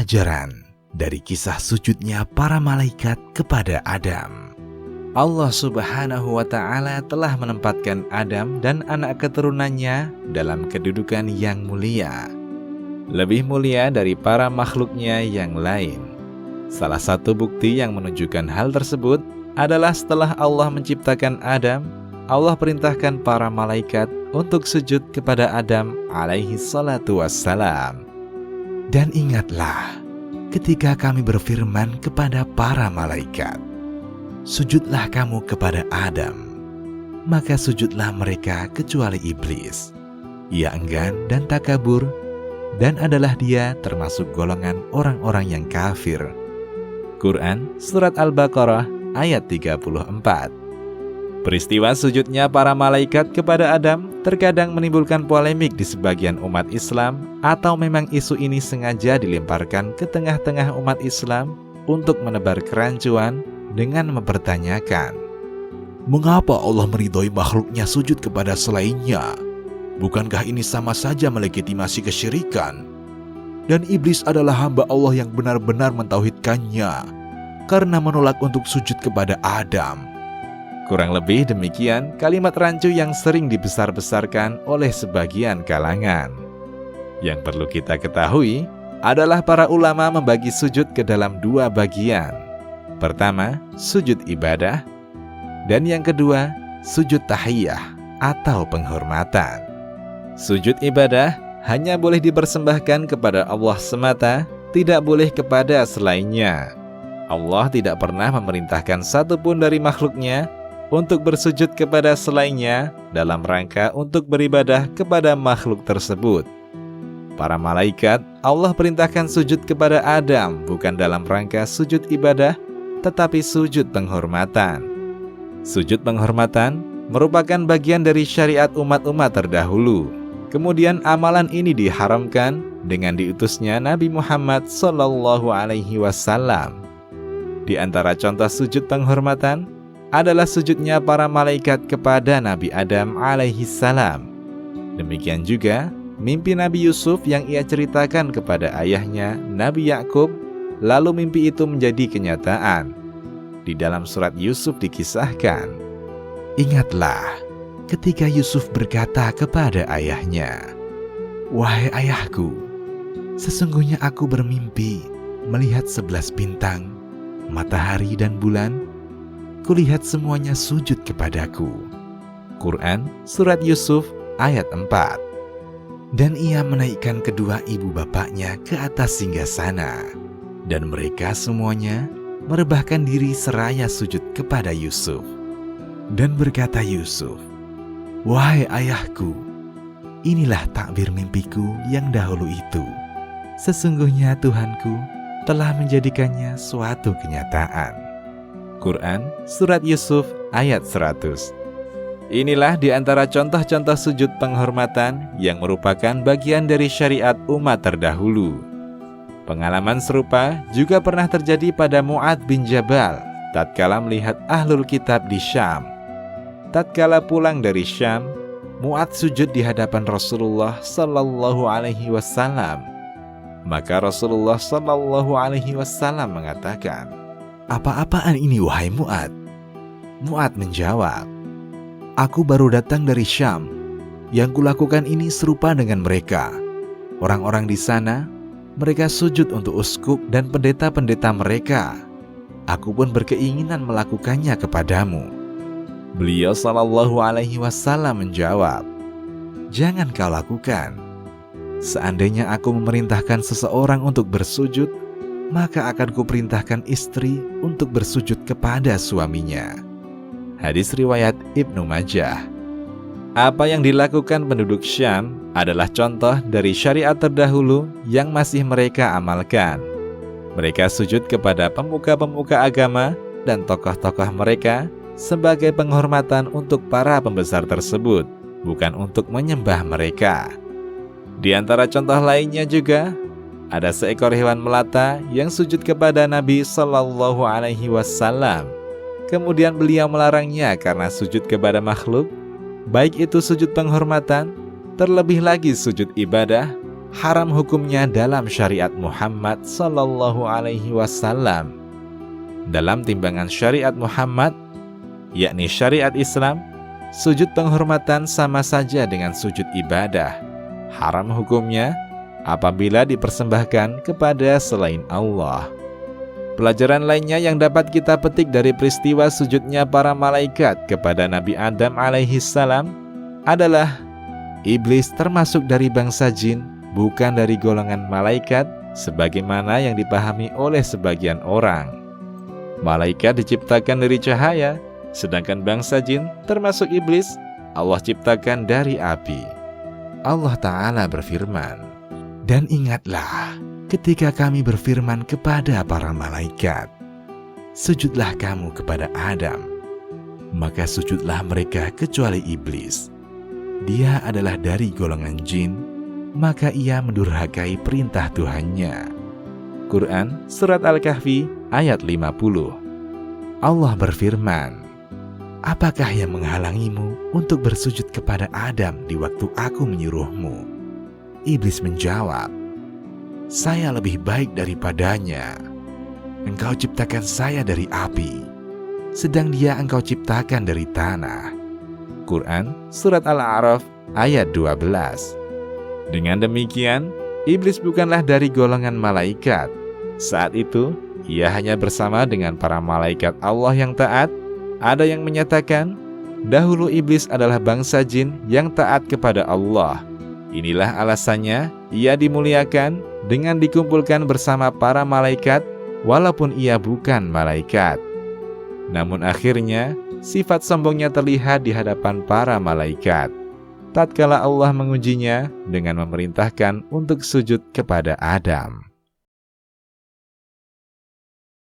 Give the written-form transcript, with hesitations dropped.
pelajaran dari kisah sujudnya para malaikat kepada Adam. Allah Subhanahu wa Ta'ala telah menempatkan Adam dan anak keturunannya dalam kedudukan yang mulia, lebih mulia dari para makhluknya yang lain. Salah satu bukti yang menunjukkan hal tersebut adalah setelah Allah menciptakan Adam, Allah perintahkan para malaikat untuk sujud kepada Adam alaihi salatu wassalam. Dan ingatlah ketika kami berfirman kepada para malaikat, sujudlah kamu kepada Adam. Maka sujudlah mereka kecuali iblis. Ia enggan dan takabur, dan adalah dia termasuk golongan orang-orang yang kafir. Quran Surat Al-Baqarah ayat 34. Peristiwa sujudnya para malaikat kepada Adam terkadang menimbulkan polemik di sebagian umat Islam, atau memang isu ini sengaja dilemparkan ke tengah-tengah umat Islam untuk menebar kerancuan dengan mempertanyakan, mengapa Allah meridhoi makhluknya sujud kepada selainnya? Bukankah ini sama saja melegitimasi kesyirikan? Dan iblis adalah hamba Allah yang benar-benar mentauhidkannya karena menolak untuk sujud kepada Adam. Kurang lebih demikian kalimat rancu yang sering dibesar-besarkan oleh sebagian kalangan. Yang perlu kita ketahui adalah para ulama membagi sujud ke dalam dua bagian. Pertama, sujud ibadah, dan yang kedua, sujud tahiyah atau penghormatan. Sujud ibadah hanya boleh dipersembahkan kepada Allah semata, tidak boleh kepada selainnya. Allah tidak pernah memerintahkan satupun dari makhluknya untuk bersujud kepada selainnya dalam rangka untuk beribadah kepada makhluk tersebut. Para malaikat Allah perintahkan sujud kepada Adam bukan dalam rangka sujud ibadah, tetapi sujud penghormatan. Sujud penghormatan merupakan bagian dari syariat umat-umat terdahulu. Kemudian amalan ini diharamkan dengan diutusnya Nabi Muhammad SAW. Di antara contoh sujud penghormatan adalah sujudnya para malaikat kepada Nabi Adam alaihissalam. Demikian juga mimpi Nabi Yusuf yang ia ceritakan kepada ayahnya Nabi Yakub, lalu mimpi itu menjadi kenyataan. Di dalam surat Yusuf dikisahkan, ingatlah ketika Yusuf berkata kepada ayahnya, wahai ayahku, sesungguhnya aku bermimpi melihat 11 bintang, matahari dan bulan. Kulihat semuanya sujud kepadaku. Quran Surat Yusuf ayat 4. Dan ia menaikkan kedua ibu bapaknya ke atas singgasana, dan mereka semuanya merebahkan diri seraya sujud kepada Yusuf. Dan berkata Yusuf, wahai ayahku, inilah takbir mimpiku yang dahulu itu. Sesungguhnya Tuhanku telah menjadikannya suatu kenyataan. Quran Surat Yusuf ayat 100. Inilah di antara contoh-contoh sujud penghormatan yang merupakan bagian dari syariat umat terdahulu. Pengalaman serupa juga pernah terjadi pada Mu'adz bin Jabal tatkala melihat ahlul kitab di Syam. Tatkala pulang dari Syam, Mu'adz sujud di hadapan Rasulullah sallallahu alaihi wasallam. Maka Rasulullah sallallahu alaihi wasallam mengatakan, apa-apaan ini wahai Mu'adz? Mu'adz menjawab, aku baru datang dari Syam. Yang kulakukan ini serupa dengan mereka. Orang-orang di sana, mereka sujud untuk uskup dan pendeta-pendeta mereka. Aku pun berkeinginan melakukannya kepadamu. Beliau sallallahu alaihi wasallam menjawab, jangan kau lakukan. Seandainya aku memerintahkan seseorang untuk bersujud, maka akan kuperintahkan istri untuk bersujud kepada suaminya. Hadis riwayat Ibnu Majah. Apa yang dilakukan penduduk Syam adalah contoh dari syariat terdahulu yang masih mereka amalkan. Mereka sujud kepada pemuka-pemuka agama dan tokoh-tokoh mereka sebagai penghormatan untuk para pembesar tersebut, bukan untuk menyembah mereka. Di antara contoh lainnya juga ada seekor hewan melata yang sujud kepada Nabi Sallallahu Alaihi Wasallam. Kemudian beliau melarangnya karena sujud kepada makhluk, baik itu sujud penghormatan, terlebih lagi sujud ibadah, haram hukumnya dalam syariat Muhammad Sallallahu Alaihi Wasallam. Dalam timbangan syariat Muhammad, yakni syariat Islam, sujud penghormatan sama saja dengan sujud ibadah. Haram hukumnya apabila dipersembahkan kepada selain Allah. Pelajaran lainnya yang dapat kita petik dari peristiwa sujudnya para malaikat kepada Nabi Adam alaihissalam adalah iblis termasuk dari bangsa jin, bukan dari golongan malaikat sebagaimana yang dipahami oleh sebagian orang. Malaikat diciptakan dari cahaya, sedangkan bangsa jin termasuk iblis Allah ciptakan dari api. Allah Ta'ala berfirman, "Dan ingatlah ketika kami berfirman kepada para malaikat, sujudlah kamu kepada Adam. Maka sujudlah mereka kecuali iblis. Dia adalah dari golongan jin, maka ia mendurhakai perintah Tuhannya." Quran Surat Al-Kahfi ayat 50. Allah berfirman, "Apakah yang menghalangimu untuk bersujud kepada Adam di waktu aku menyuruhmu?" Iblis menjawab, "Saya lebih baik daripadanya. Engkau ciptakan saya dari api, sedang dia engkau ciptakan dari tanah." Quran Surat Al-A'raf ayat 12. Dengan demikian, iblis bukanlah dari golongan malaikat. Saat itu, ia hanya bersama dengan para malaikat Allah yang taat. Ada yang menyatakan, dahulu iblis adalah bangsa jin yang taat kepada Allah. Inilah alasannya ia dimuliakan dengan dikumpulkan bersama para malaikat, walaupun ia bukan malaikat. Namun akhirnya, sifat sombongnya terlihat di hadapan para malaikat tatkala Allah mengujinya dengan memerintahkan untuk sujud kepada Adam.